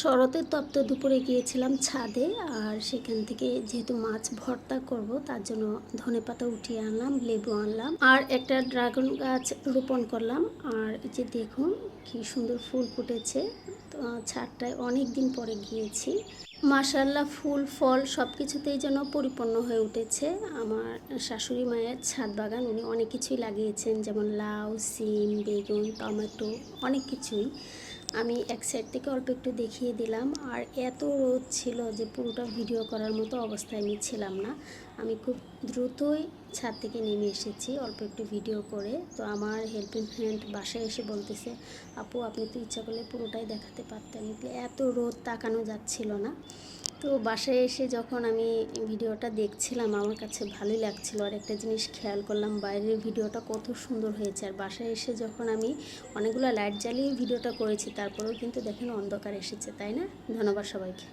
শরতের তপ্ত দুপুরে গিয়েছিলাম ছাদে। আর সেখান থেকে যেহেতু মাছ ভর্তা করব তার জন্য ধনেপাতা উঠিয়ে আনলাম, লেবু আনলাম আর একটা ড্রাগন গাছ রোপণ করলাম। আর এই যে দেখুন কি সুন্দর ফুল ফুটেছে। তো ছাদটায় অনেক দিন পরে গিয়েছি। মাশাআল্লাহ, ফুল ফল সব কিছুতেই যেন পরিপূর্ণ হয়ে উঠেছে। আমার শাশুড়ি মায়ের ছাদ বাগান, উনি অনেক কিছুই লাগিয়েছেন, যেমন লাউ, সিম, বেগুন, টমেটো, অনেক কিছুই। আমি এক সাইড থেকে অল্প একটু দেখিয়ে দিলাম। আর এত রোদ ছিল যে পুরোটা ভিডিও করার মতো অবস্থায় আমি ছিলাম না। আমি খুব দ্রুতই ছাদ থেকে নেমে এসেছি অল্প একটু ভিডিও করে। তো আমার হেল্পিং হ্যান্ড বাসায় এসে বলতেছে, আপু আপনি তো ইচ্ছা করলে পুরোটাই দেখাতে পারতেন, এত রোদ তাকানো যাচ্ছিল না। তো বাসায় এসে যখন আমি ভিডিওটা দেখছিলাম আমার কাছে ভালোই লাগছিল। আর একটা জিনিস খেয়াল করলাম, বাইরের ভিডিওটা কত সুন্দর হয়েছে। আর বাসায় এসে যখন আমি অনেকগুলো লাইট জ্বালিয়ে ভিডিওটা করেছি তারপরেও কিন্তু দেখেন অন্ধকার এসেছে, তাই না? ধন্যবাদ সবাইকে।